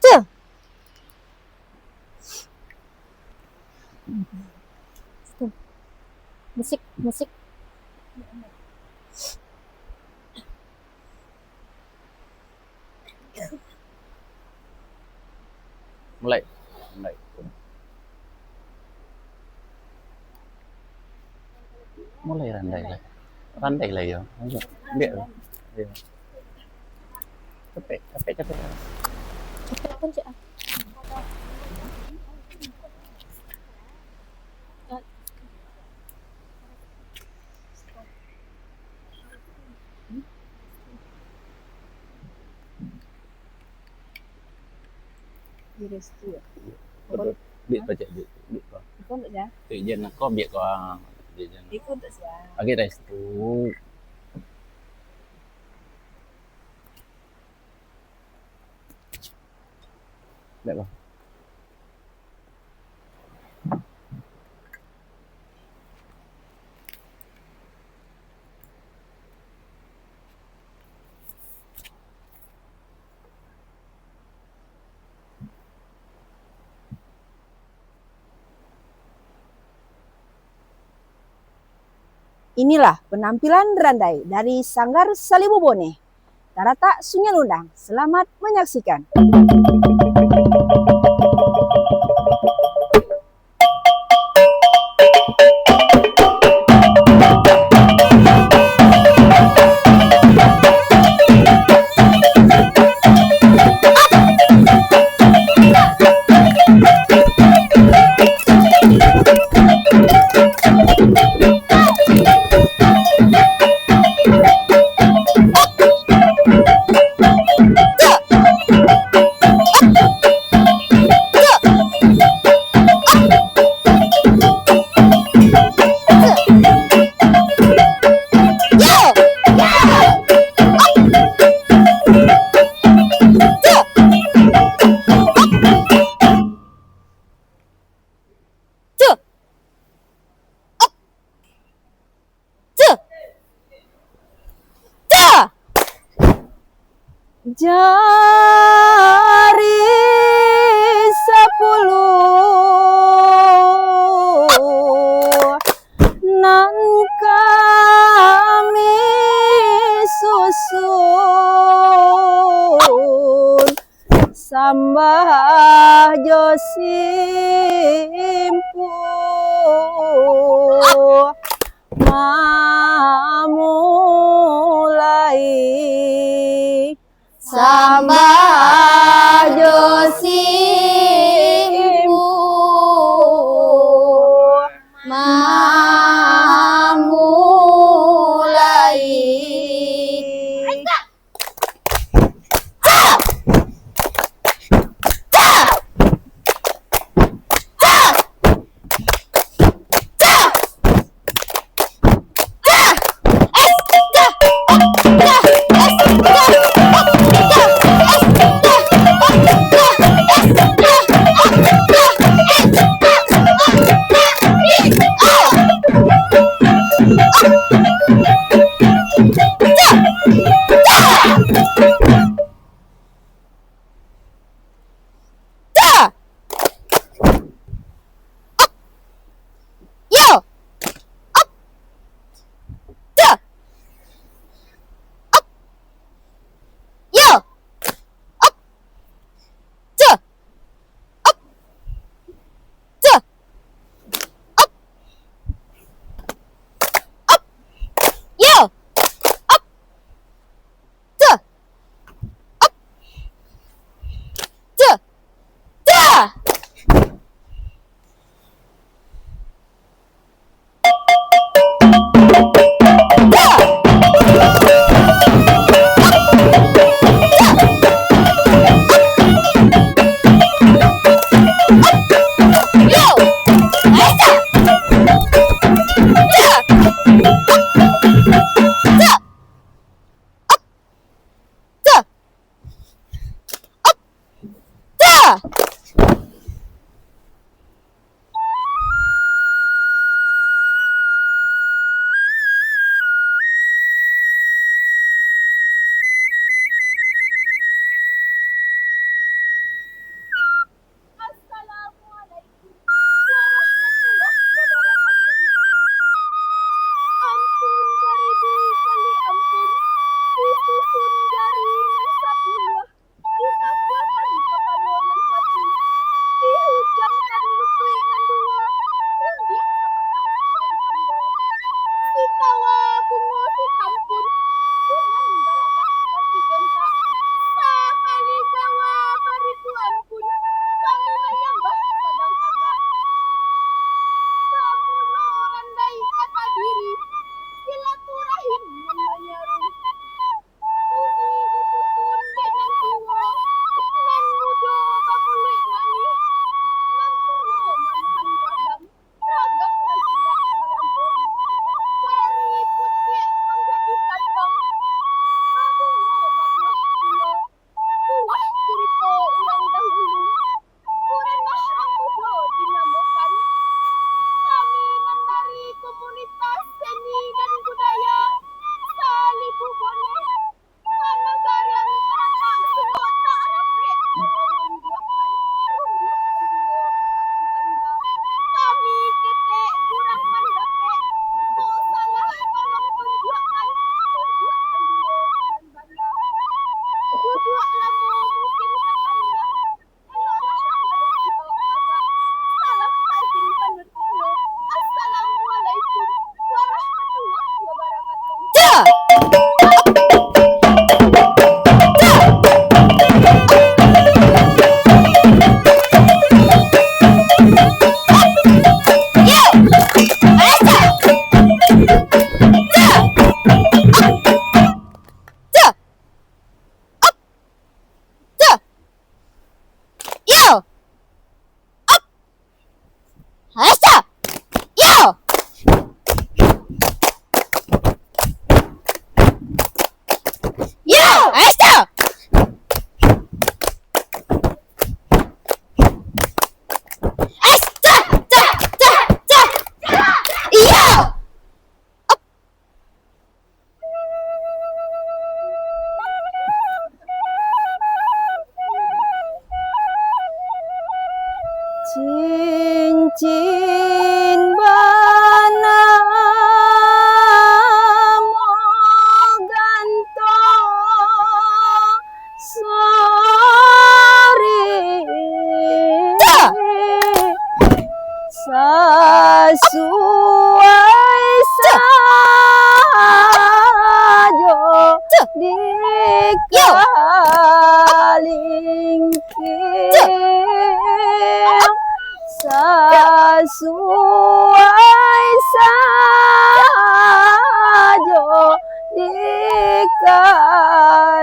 Tuh. Musik. Mulai. Mulai randai lah ya. Biar. Capek. Capek kan sih. Biết baca biết có. Ikut enggak ya? Tự nhiên là có việc có tự nhiên. Ikut enggak sih? Lagi dari situ. Lihat bang. Inilah penampilan Randai dari Sanggar Salibobone. Tarata Sungai Lundang. Selamat menyaksikan. Jari 10 nan kami susun sambah josimpu mamulai Sambah josimpu mamulai.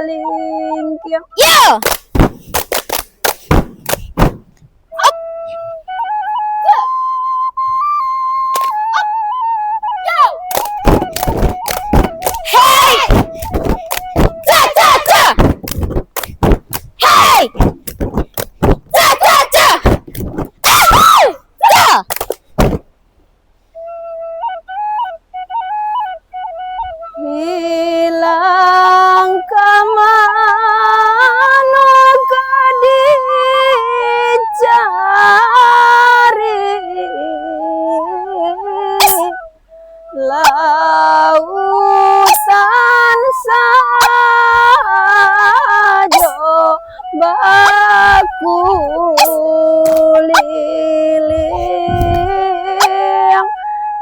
kalingkiang. Yo. Hilang kemana dicari, lautan saja baku liling,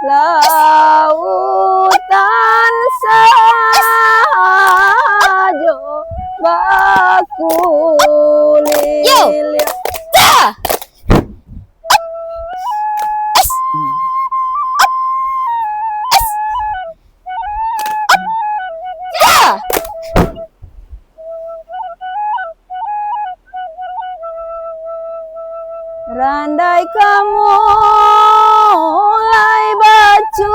lautan saja baku liling. Randai kamu mulai bercerita,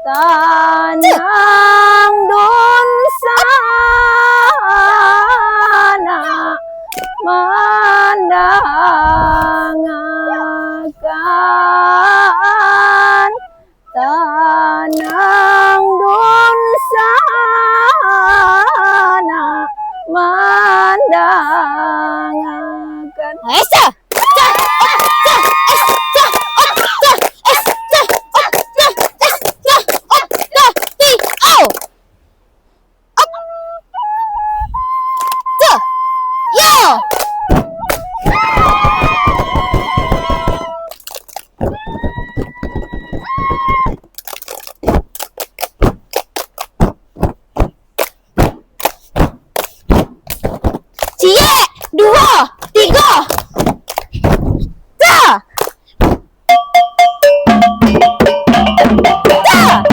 tanang don sana mendangakan, tanang don sana mendangakan. Esa. Cie, 2, 3. Ta. Ta.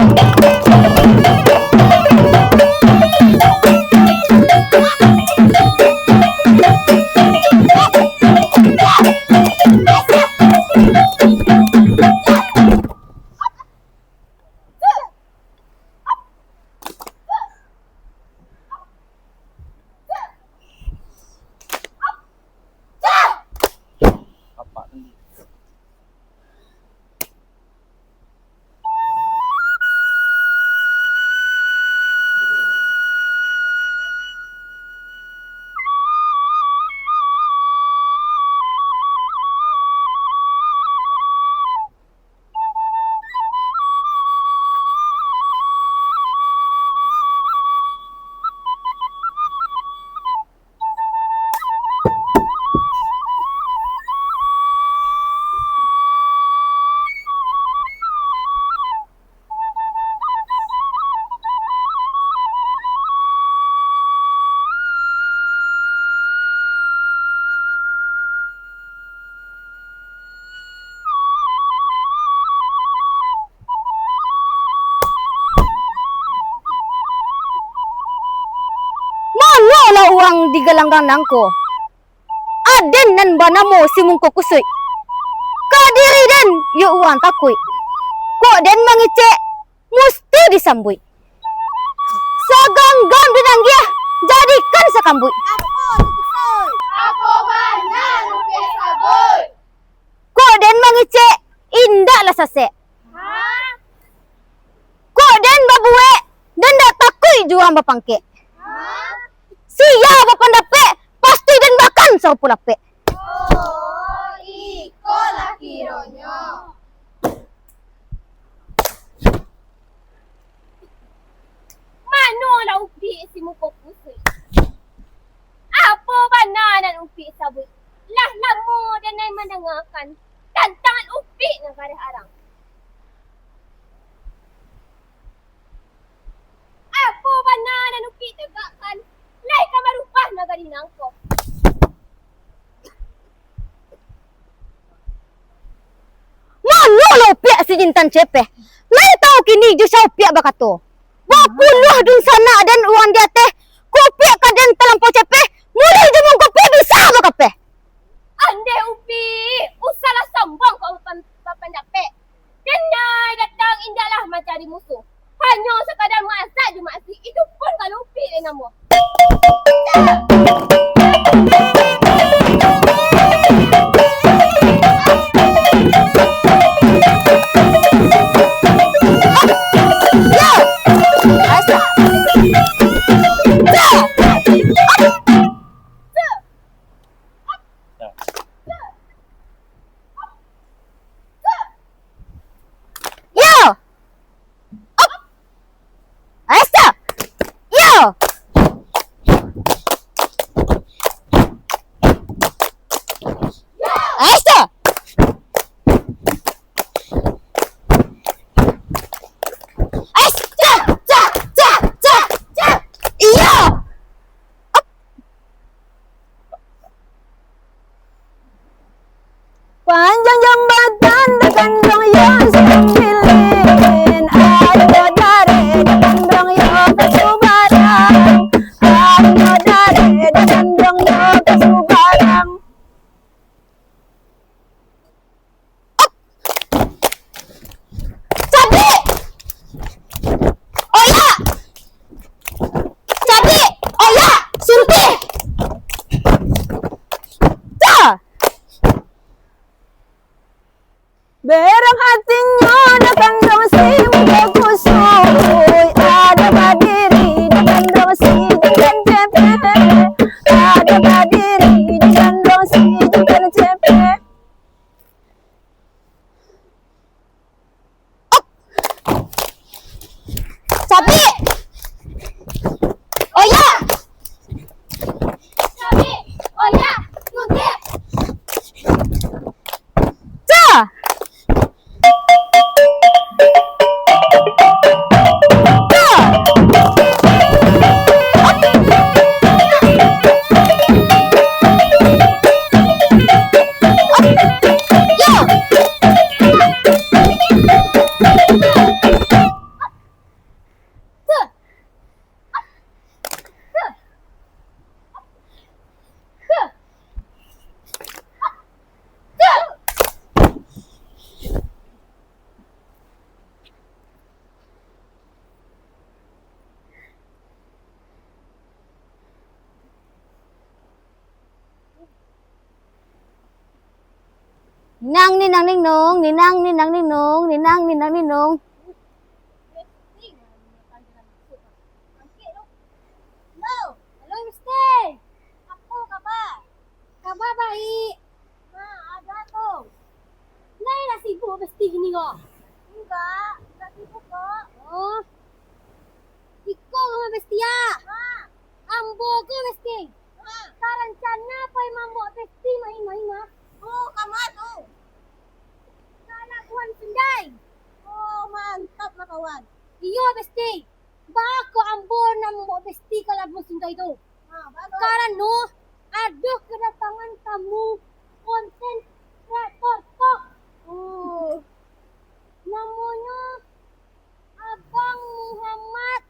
Apa tadi? Mana uang di gelanggang-langko? Aden nan banamo si mungko kusui. Kadiri dan yo uang takui. Kok den mangicek mesti disambui. Saganggam dinanggia jadikan sakambui. Ako banyak lupis sabun. Kok den mangicek indah lah sase. Hah? Kok den babue dan dak takui juang bapangke. Hah? Sia bapandape pasti den makan sa pulape. Oh, iko laki ronyo. Mano la upi si muko pusui. Apa bananan upi sabun? Lah lamo dan nai mendengarkan tantangan upi negara arang. Apa bananan upi tegakkan? Lai ka marupah negara nangko. Mana lo pia si jintan cepeh. Lain tahu kini ju saupiak bakato. Bapuluh dun sana dan uang dia teh. Kopi kaden terlampau cepeh. Mulai ju mung kopi bisa bakape. Ande upi, usahlah sombong kau papan dape. Denai datang indahlah mencari musuh. Hanya sekadar masak je maksi. Itu pun kalau upi denganmu. Panjang jambatan dekan dong yang sembilin, ada dari dekan dong yang kesubarang, ada dari dekan dong yang kesubarang. Cabi! Oya! Cabi! Oya! Sunti! Berang hatinya dekan dong si muda kusui, ada berdiri dekan dong si jengkel cepet, ada berdiri dekan dong si jengkel cepet. Cabi! Oya! Cabi, oya, sunti. Ninang ninang ninong, ninang ninang ninong, ninang ninang ninong. Halo, halo Mister. Apa kabar? Kabar baik. Ada tuh. Lain dah sibuk mesti gini kok. Enggak, tak sibuk kok. Oh. Iko ke mesti ya? Ambo ke mesti? Tak rencana apa yang mambo mesti main-main. Oh, kamu tuh. Anak kawan sendai. Oh, mantap lah kawan. Iya, besti. Bako ambor na mo besti kalau musim itu. Karena no, aduh kedatangan tamu konten kreator kok. Oh, namanya Abang Muhammad.